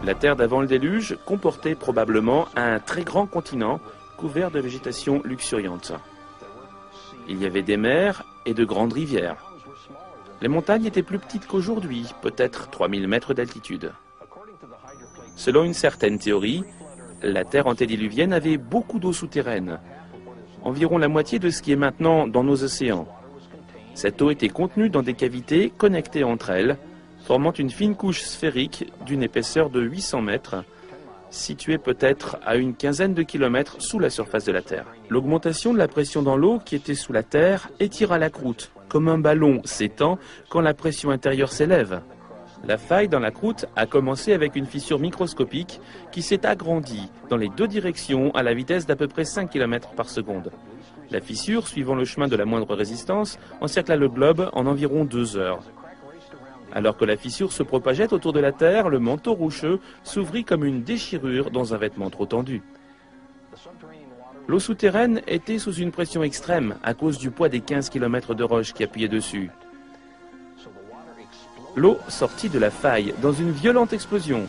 La Terre d'avant le déluge comportait probablement un très grand continent couvert de végétation luxuriante. Il y avait des mers et de grandes rivières. Les montagnes étaient plus petites qu'aujourd'hui, peut-être 3000 mètres d'altitude. Selon une certaine théorie, la Terre antédiluvienne avait beaucoup d'eau souterraine, environ la moitié de ce qui est maintenant dans nos océans. Cette eau était contenue dans des cavités connectées entre elles, formant une fine couche sphérique d'une épaisseur de 800 mètres, située peut-être à une quinzaine de kilomètres sous la surface de la Terre. L'augmentation de la pression dans l'eau qui était sous la Terre étira la croûte, comme un ballon s'étend quand la pression intérieure s'élève. La faille dans la croûte a commencé avec une fissure microscopique qui s'est agrandie dans les deux directions à la vitesse d'à peu près 5 km par seconde. La fissure, suivant le chemin de la moindre résistance, encercla le globe en environ 2 heures. Alors que la fissure se propageait autour de la Terre, le manteau rocheux s'ouvrit comme une déchirure dans un vêtement trop tendu. L'eau souterraine était sous une pression extrême à cause du poids des 15 km de roches qui appuyaient dessus. L'eau sortit de la faille dans une violente explosion.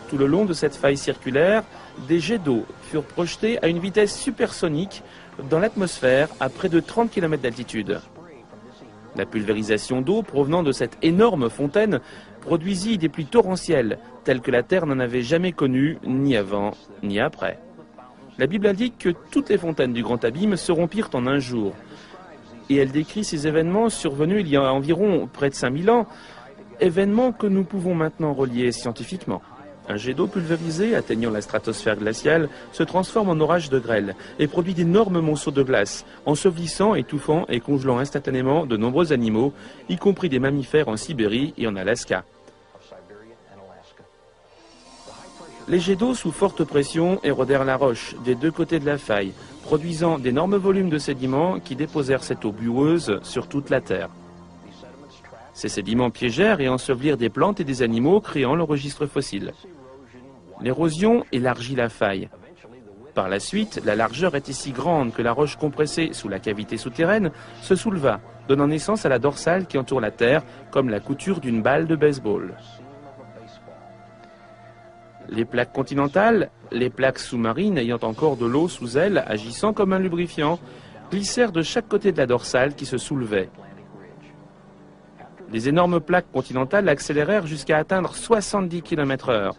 Tout le long de cette faille circulaire, des jets d'eau furent projetés à une vitesse supersonique dans l'atmosphère à près de 30 km d'altitude. La pulvérisation d'eau provenant de cette énorme fontaine produisit des pluies torrentielles, telles que la Terre n'en avait jamais connues, ni avant, ni après. La Bible indique que toutes les fontaines du Grand Abîme se rompirent en un jour. Et elle décrit ces événements survenus il y a environ près de 5000 ans, événements que nous pouvons maintenant relier scientifiquement. Un jet d'eau pulvérisé atteignant la stratosphère glaciale se transforme en orage de grêle et produit d'énormes monceaux de glace, ensevelissant, étouffant et congelant instantanément de nombreux animaux, y compris des mammifères en Sibérie et en Alaska. Les jets d'eau sous forte pression érodèrent la roche des deux côtés de la faille, produisant d'énormes volumes de sédiments qui déposèrent cette eau bueuse sur toute la Terre. Ces sédiments piégèrent et ensevelirent des plantes et des animaux, créant le registre fossile. L'érosion élargit la faille. Par la suite, la largeur était si grande que la roche compressée sous la cavité souterraine se souleva, donnant naissance à la dorsale qui entoure la Terre, comme la couture d'une balle de baseball. Les plaques continentales, les plaques sous-marines ayant encore de l'eau sous elles, agissant comme un lubrifiant, glissèrent de chaque côté de la dorsale qui se soulevait. Les énormes plaques continentales accélérèrent jusqu'à atteindre 70 km/h,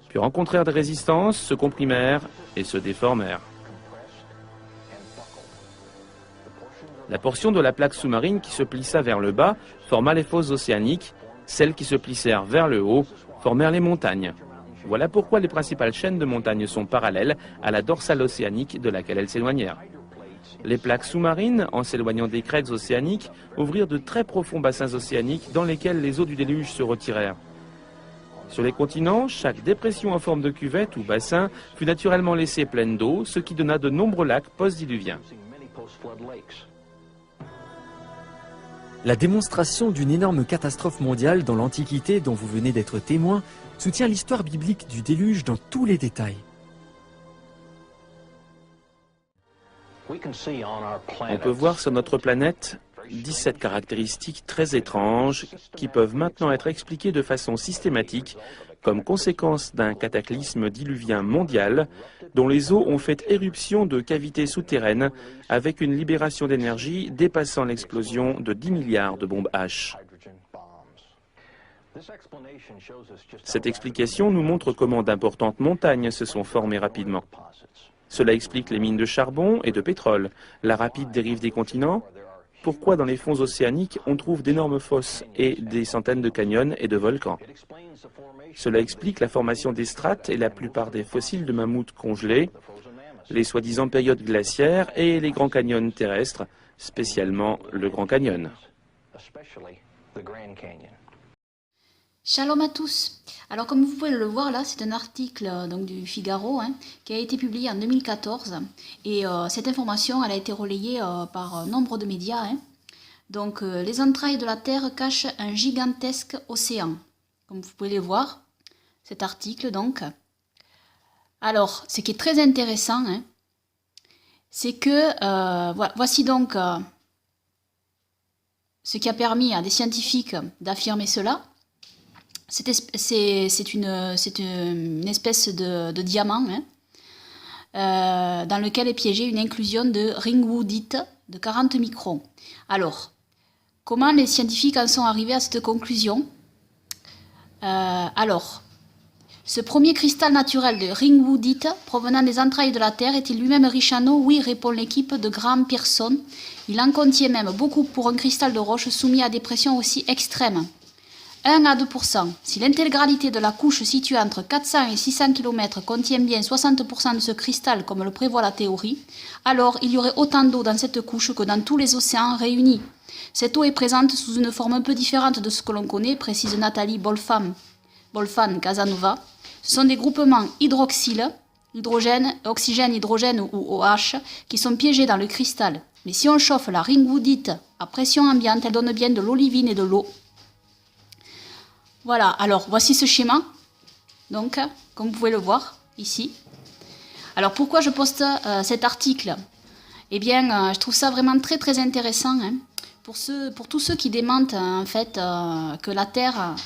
puis rencontrèrent des résistances, se comprimèrent et se déformèrent. La portion de la plaque sous-marine qui se plissa vers le bas forma les fosses océaniques, celles qui se plissèrent vers le haut formèrent les montagnes. Voilà pourquoi les principales chaînes de montagnes sont parallèles à la dorsale océanique de laquelle elles s'éloignèrent. Les plaques sous-marines, en s'éloignant des crêtes océaniques, ouvrirent de très profonds bassins océaniques dans lesquels les eaux du déluge se retirèrent. Sur les continents, chaque dépression en forme de cuvette ou bassin fut naturellement laissée pleine d'eau, ce qui donna de nombreux lacs post-diluviens. La démonstration d'une énorme catastrophe mondiale dans l'Antiquité dont vous venez d'être témoin soutient l'histoire biblique du déluge dans tous les détails. On peut voir sur notre planète 17 caractéristiques très étranges qui peuvent maintenant être expliquées de façon systématique comme conséquence d'un cataclysme diluvien mondial dont les eaux ont fait éruption de cavités souterraines avec une libération d'énergie dépassant l'explosion de 10 milliards de bombes H. Cette explication nous montre comment d'importantes montagnes se sont formées rapidement. Cela explique les mines de charbon et de pétrole, la rapide dérive des continents, pourquoi dans les fonds océaniques on trouve d'énormes fosses et des centaines de canyons et de volcans. Cela explique la formation des strates et la plupart des fossiles de mammouths congelés, les soi-disant périodes glaciaires et les grands canyons terrestres, spécialement le Grand Canyon. Shalom à tous. Alors comme vous pouvez le voir là, c'est un article donc, du Figaro qui a été publié en 2014 et cette information elle a été relayée par nombre de médias. Donc les entrailles de la Terre cachent un gigantesque océan. Comme vous pouvez le voir, cet article donc. Alors ce qui est très intéressant, c'est que voici donc ce qui a permis à des scientifiques d'affirmer cela. C'est une espèce de diamant dans lequel est piégée une inclusion de ringwoodite de 40 microns. Alors, comment les scientifiques en sont arrivés à cette conclusion? Alors, ce premier cristal naturel de ringwoodite provenant des entrailles de la Terre est-il lui-même riche en eau? Oui, répond l'équipe de Graham Pearson. Il en contient même beaucoup pour un cristal de roche soumis à des pressions aussi extrêmes. 1 à 2%. Si l'intégralité de la couche située entre 400 et 600 km contient bien 60% de ce cristal comme le prévoit la théorie, alors il y aurait autant d'eau dans cette couche que dans tous les océans réunis. Cette eau est présente sous une forme un peu différente de ce que l'on connaît, précise Nathalie Bolfan Casanova. Ce sont des groupements hydroxyle, oxygène, hydrogène ou OH, qui sont piégés dans le cristal. Mais si on chauffe la ringwoodite à pression ambiante, elle donne bien de l'olivine et de l'eau. Voilà, alors voici ce schéma, donc comme vous pouvez le voir ici. Alors pourquoi je poste cet article? Eh bien, je trouve ça vraiment très très intéressant pour tous ceux qui démentent en fait que la Terre,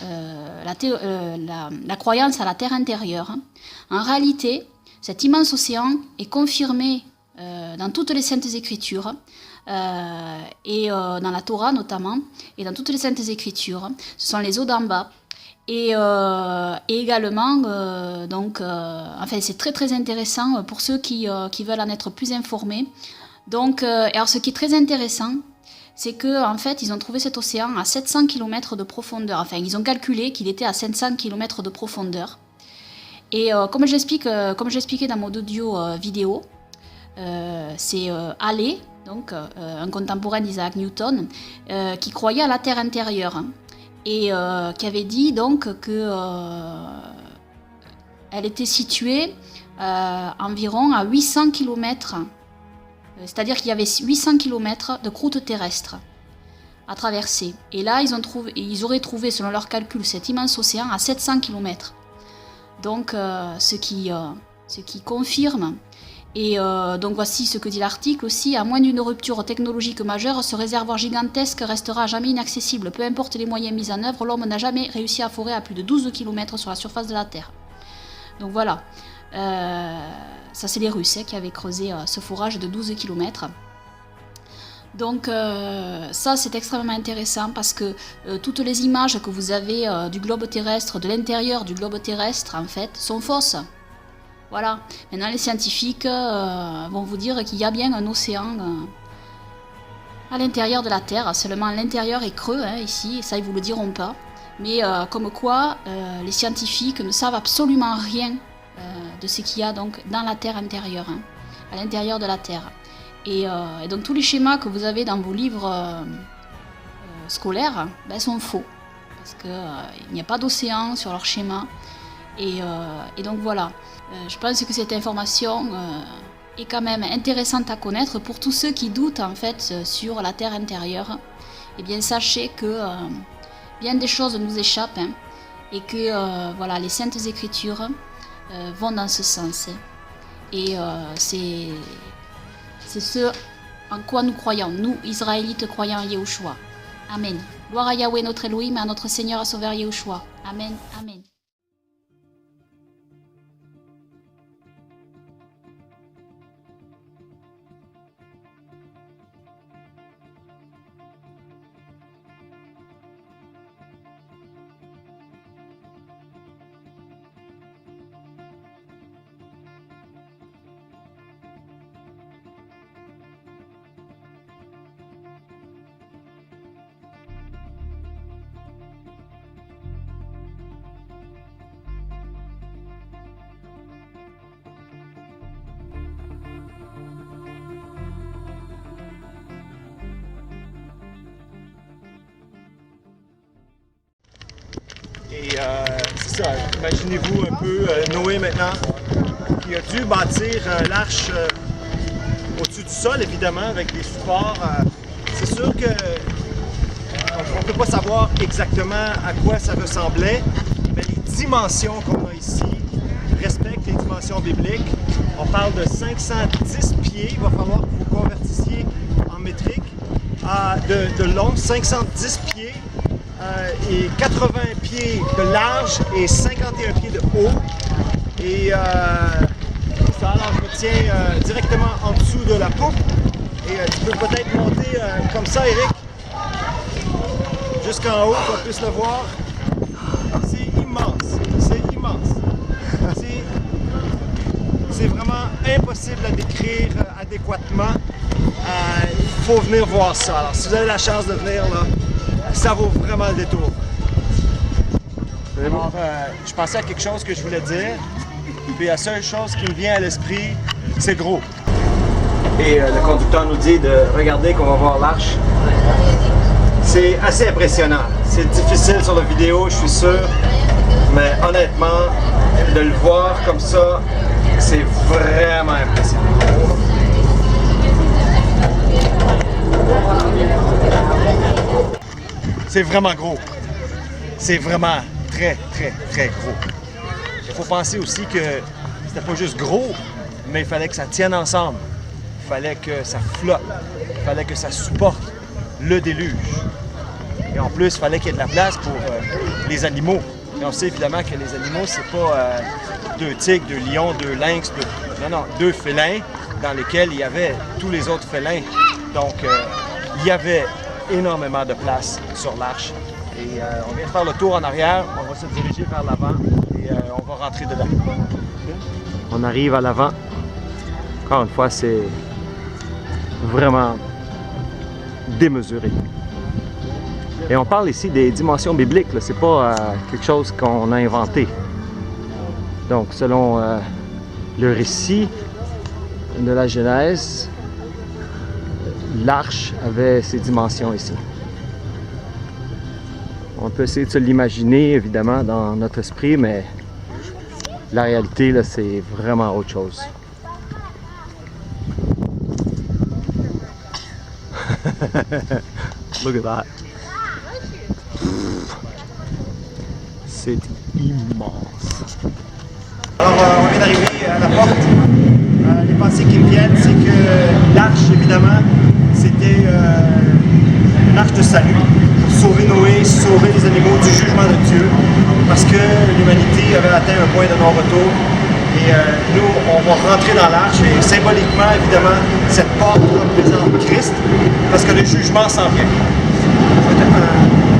la croyance à la Terre intérieure. En réalité, cet immense océan est confirmé dans toutes les saintes écritures. Et dans la Torah notamment, et dans toutes les saintes écritures, ce sont les eaux d'en bas. Et également, enfin c'est très très intéressant pour ceux qui veulent en être plus informés. Donc, alors ce qui est très intéressant, c'est que en fait ils ont trouvé cet océan à 700 km de profondeur. Enfin, ils ont calculé qu'il était à 500 km de profondeur. Et comme j'expliquais dans mon audio vidéo, c'est Halley, donc un contemporain d'Isaac Newton, qui croyait à la Terre intérieure. Et qui avait dit donc que elle était située environ à 800 km, c'est-à-dire qu'il y avait 800 km de croûte terrestre à traverser. Et là, ils auraient trouvé, selon leurs calculs, cet immense océan à 700 km. Donc, ce qui confirme. Et donc voici ce que dit l'article aussi. À moins d'une rupture technologique majeure, ce réservoir gigantesque restera à jamais inaccessible. Peu importe les moyens mis en œuvre, l'homme n'a jamais réussi à forer à plus de 12 km sur la surface de la Terre. Donc voilà, ça c'est les Russes qui avaient creusé ce forage de 12 km. Donc ça c'est extrêmement intéressant parce que toutes les images que vous avez du globe terrestre, de l'intérieur du globe terrestre en fait, sont fausses. Voilà, maintenant les scientifiques vont vous dire qu'il y a bien un océan à l'intérieur de la Terre, seulement l'intérieur est creux ici, et ça ils vous le diront pas. Mais comme quoi, les scientifiques ne savent absolument rien de ce qu'il y a donc dans la Terre intérieure, hein, à l'intérieur de la Terre. Et donc tous les schémas que vous avez dans vos livres scolaires sont faux. Parce qu'il n'y a pas d'océan sur leur schéma. Et donc voilà, je pense que cette information est quand même intéressante à connaître pour tous ceux qui doutent en fait sur la Terre intérieure. Eh bien sachez que bien des choses nous échappent, hein, et que voilà, les Saintes Écritures vont dans ce sens. Et c'est ce en quoi nous croyons, nous, Israélites croyants à Yahushua. Amen. Gloire à Yahweh notre Elohim, à notre Seigneur et Sauveur Yahushua. Amen. Amen. Et c'est ça, imaginez-vous un peu Noé maintenant, qui a dû bâtir l'arche au-dessus du sol, évidemment, avec des supports. C'est sûr que on ne peut pas savoir exactement à quoi ça ressemblait, mais les dimensions qu'on a ici respectent les dimensions bibliques. On parle de 510 pieds, il va falloir que vous convertissiez en métrique, de long, 510 pieds. Et 80 pieds de large et 51 pieds de haut. Et ça, alors je me tiens directement en dessous de la poupe. Et tu peux peut-être monter comme ça, Eric, jusqu'en haut, qu'on puisse le voir. C'est immense, c'est immense. C'est vraiment impossible à décrire adéquatement. Il faut venir voir ça. Alors si vous avez la chance de venir là, ça vaut vraiment le détour. Alors, je pensais à quelque chose que je voulais dire, puis la seule chose qui me vient à l'esprit, c'est gros. Et le conducteur nous dit de regarder qu'on va voir l'arche. C'est assez impressionnant. C'est difficile sur la vidéo, je suis sûr, mais honnêtement, de le voir comme ça, c'est vraiment impressionnant. C'est vraiment gros. C'est vraiment très, très, très gros. Il faut penser aussi que c'était pas juste gros, mais il fallait que ça tienne ensemble. Il fallait que ça flotte. Il fallait que ça supporte le déluge. Et en plus, il fallait qu'il y ait de la place pour les animaux. Et on sait évidemment que les animaux, c'est pas 2 tigres, 2 lions, 2 lynx, non, 2 félins dans lesquels il y avait tous les autres félins. Donc, il y avait énormément de place sur l'arche. Et on vient de faire le tour en arrière, on va se diriger vers l'avant et on va rentrer dedans. On arrive à l'avant. Encore une fois, c'est vraiment démesuré. Et on parle ici des dimensions bibliques, c'est pas quelque chose qu'on a inventé. Donc, selon le récit de la Genèse, l'arche avait ses dimensions ici. On peut essayer de se l'imaginer, évidemment, dans notre esprit, mais la réalité, là, c'est vraiment autre chose. Look at that. C'est immense. Alors, on vient d'arriver à la porte. Les pensées qui me viennent, c'est que l'arche, évidemment, c'était une arche de salut pour sauver Noé, sauver les animaux du jugement de Dieu, parce que l'humanité avait atteint un point de non-retour. Et nous, on va rentrer dans l'arche et symboliquement, évidemment, cette porte représente Christ, parce que le jugement s'en vient.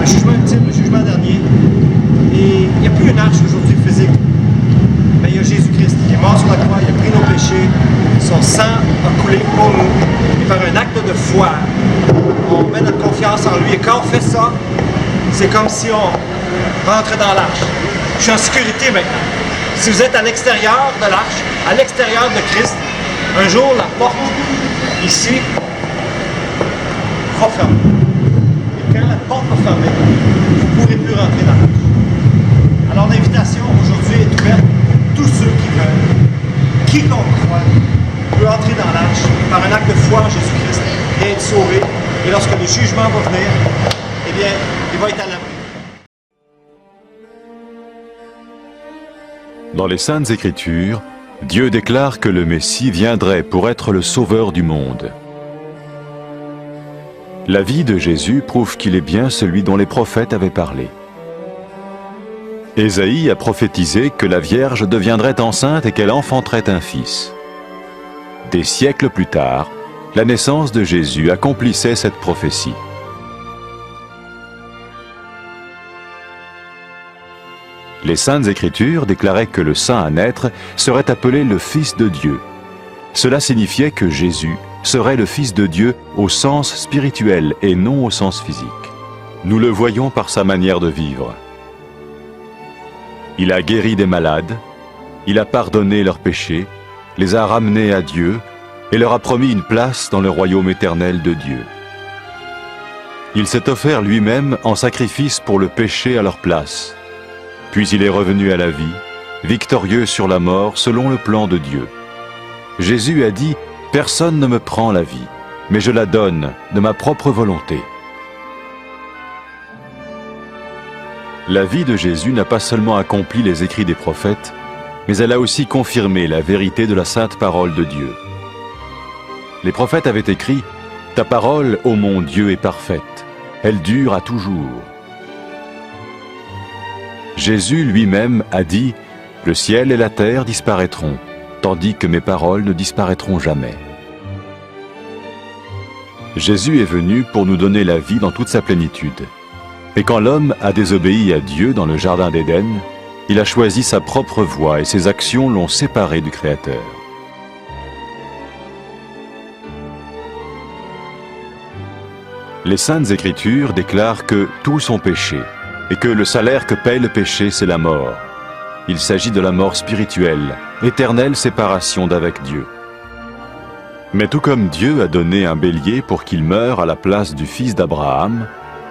Un jugement ultime, le jugement dernier. Et il n'y a plus une arche aujourd'hui physique. Mais il y a Jésus-Christ qui est mort sur la croix, il a pris nos péchés, son sang a coulé pour nous. Et par un acte de foi, on met notre confiance en lui. Et quand on fait ça, c'est comme si rentre dans l'arche. Je suis en sécurité maintenant. Si vous êtes à l'extérieur de l'arche, à l'extérieur de Christ, un jour, la porte, ici, va fermer. Et quand la porte va fermer, vous ne pourrez plus rentrer dans l'arche. Alors l'invitation aujourd'hui est ouverte pour tous ceux qui veulent. Quiconque croit peut entrer dans l'arche par un acte de foi en Jésus-Christ et être sauvé. Et lorsque le jugement va venir, eh bien, il va être à l'abri. Dans les Saintes Écritures, Dieu déclare que le Messie viendrait pour être le sauveur du monde. La vie de Jésus prouve qu'il est bien celui dont les prophètes avaient parlé. Ésaïe a prophétisé que la Vierge deviendrait enceinte et qu'elle enfanterait un fils. Des siècles plus tard, la naissance de Jésus accomplissait cette prophétie. Les Saintes Écritures déclaraient que le saint à naître serait appelé le Fils de Dieu. Cela signifiait que Jésus serait le Fils de Dieu au sens spirituel et non au sens physique. Nous le voyons par sa manière de vivre. Il a guéri des malades, il a pardonné leurs péchés, les a ramenés à Dieu et leur a promis une place dans le royaume éternel de Dieu. Il s'est offert lui-même en sacrifice pour le péché à leur place. Puis il est revenu à la vie, victorieux sur la mort selon le plan de Dieu. Jésus a dit « Personne ne me prend la vie, mais je la donne de ma propre volonté. » La vie de Jésus n'a pas seulement accompli les écrits des prophètes, mais elle a aussi confirmé la vérité de la sainte parole de Dieu. Les prophètes avaient écrit « Ta parole, ô mon Dieu, est parfaite, elle dure à toujours. » Jésus lui-même a dit « Le ciel et la terre disparaîtront, tandis que mes paroles ne disparaîtront jamais. » Jésus est venu pour nous donner la vie dans toute sa plénitude. Et quand l'homme a désobéi à Dieu dans le jardin d'Éden, il a choisi sa propre voie et ses actions l'ont séparé du Créateur. Les Saintes Écritures déclarent que tous ont péché et que le salaire que paye le péché, c'est la mort. Il s'agit de la mort spirituelle, éternelle séparation d'avec Dieu. Mais tout comme Dieu a donné un bélier pour qu'il meure à la place du fils d'Abraham,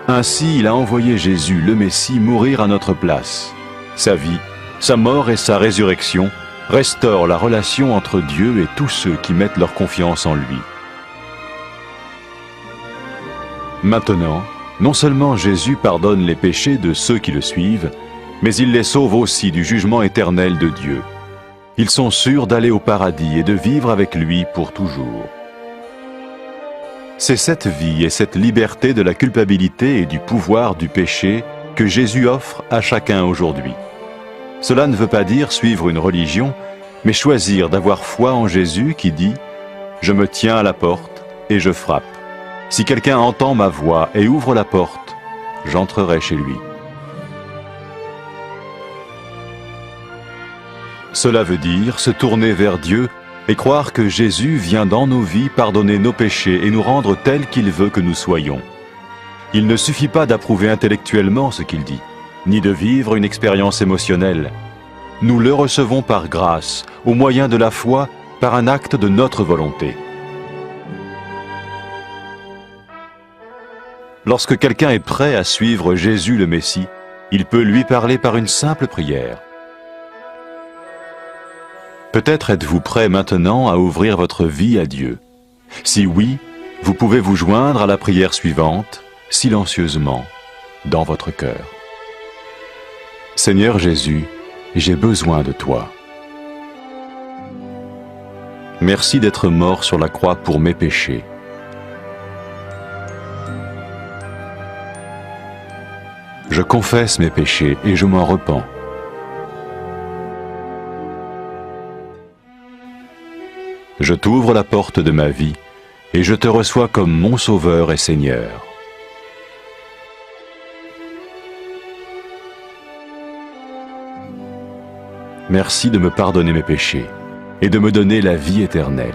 ainsi il a envoyé Jésus, le Messie, mourir à notre place. Sa vie, sa mort et sa résurrection restaurent la relation entre Dieu et tous ceux qui mettent leur confiance en lui. Maintenant, non seulement Jésus pardonne les péchés de ceux qui le suivent, mais il les sauve aussi du jugement éternel de Dieu. Ils sont sûrs d'aller au paradis et de vivre avec lui pour toujours. C'est cette vie et cette liberté de la culpabilité et du pouvoir du péché que Jésus offre à chacun aujourd'hui. Cela ne veut pas dire suivre une religion, mais choisir d'avoir foi en Jésus qui dit « Je me tiens à la porte et je frappe. Si quelqu'un entend ma voix et ouvre la porte, j'entrerai chez lui. » Cela veut dire se tourner vers Dieu et croire que Jésus vient dans nos vies pardonner nos péchés et nous rendre tels qu'il veut que nous soyons. Il ne suffit pas d'approuver intellectuellement ce qu'il dit, ni de vivre une expérience émotionnelle. Nous le recevons par grâce, au moyen de la foi, par un acte de notre volonté. Lorsque quelqu'un est prêt à suivre Jésus le Messie, il peut lui parler par une simple prière. Peut-être êtes-vous prêt maintenant à ouvrir votre vie à Dieu. Si oui, vous pouvez vous joindre à la prière suivante, silencieusement, dans votre cœur. Seigneur Jésus, j'ai besoin de toi. Merci d'être mort sur la croix pour mes péchés. Je confesse mes péchés et je m'en repens. Je t'ouvre la porte de ma vie et je te reçois comme mon Sauveur et Seigneur. Merci de me pardonner mes péchés et de me donner la vie éternelle.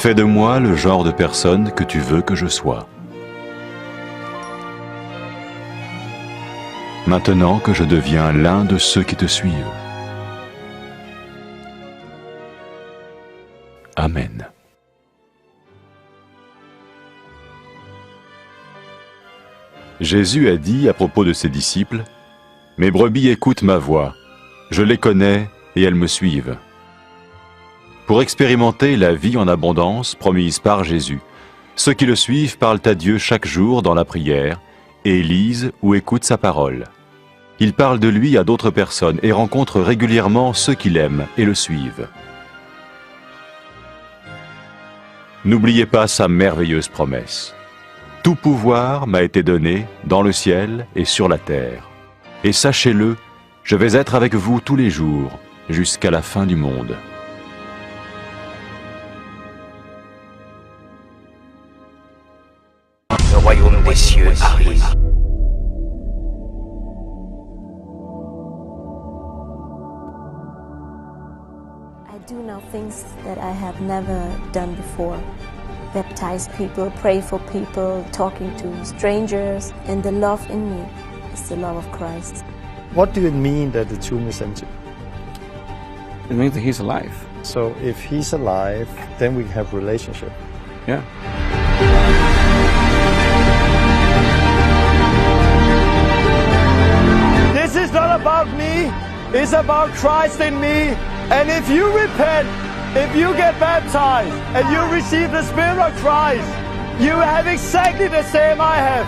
Fais de moi le genre de personne que tu veux que je sois. Maintenant que je deviens l'un de ceux qui te suivent. Amen. Jésus a dit à propos de ses disciples, « Mes brebis écoutent ma voix, je les connais et elles me suivent. » Pour expérimenter la vie en abondance promise par Jésus, ceux qui le suivent parlent à Dieu chaque jour dans la prière et lisent ou écoutent sa parole. Ils parlent de lui à d'autres personnes et rencontrent régulièrement ceux qui l'aiment et le suivent. N'oubliez pas sa merveilleuse promesse. Tout pouvoir m'a été donné dans le ciel et sur la terre. Et sachez-le, je vais être avec vous tous les jours, jusqu'à la fin du monde. Le royaume des cieux arrive. I do now things that I have never done before. Baptize people, pray for people, talking to strangers, and the love in me is the love of Christ. What do you mean that the tomb is empty? It means that he's alive. So if he's alive, then we have relationship. Yeah. This is not about me, it's about Christ in me. And if you repent, if you get baptized and you receive the Spirit of Christ, you have exactly the same I have.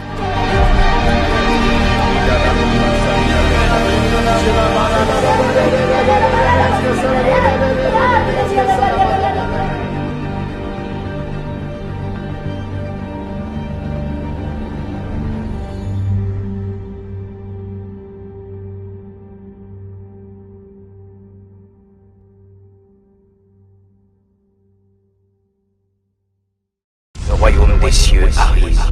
Le royaume des cieux arrive.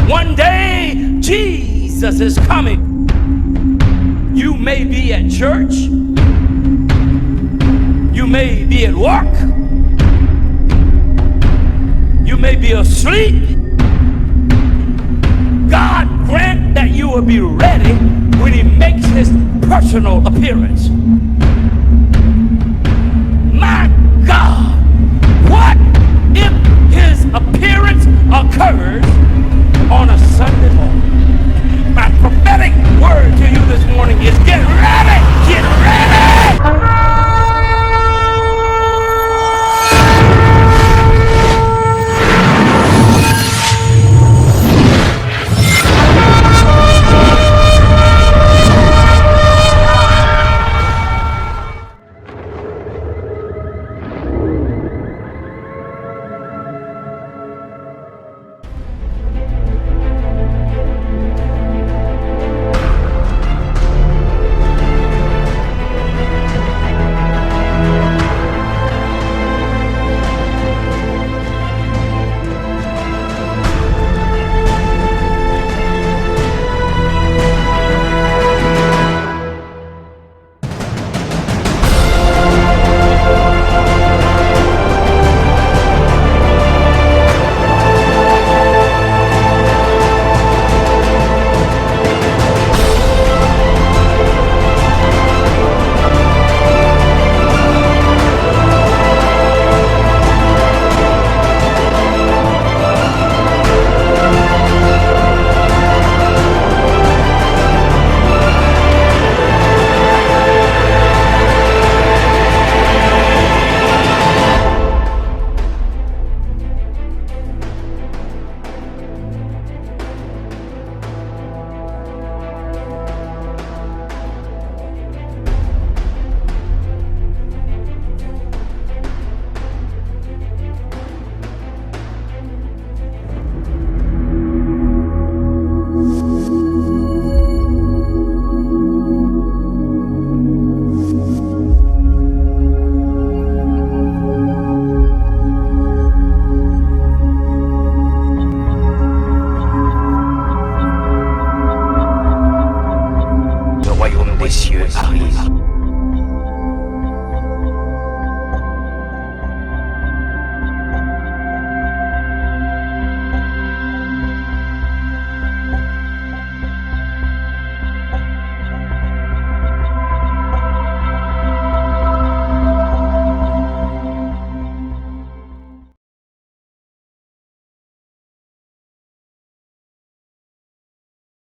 One day, Jesus is coming. You may be at church. You may be at work. You may be asleep. God grant that you will be ready when He makes His personal appearance.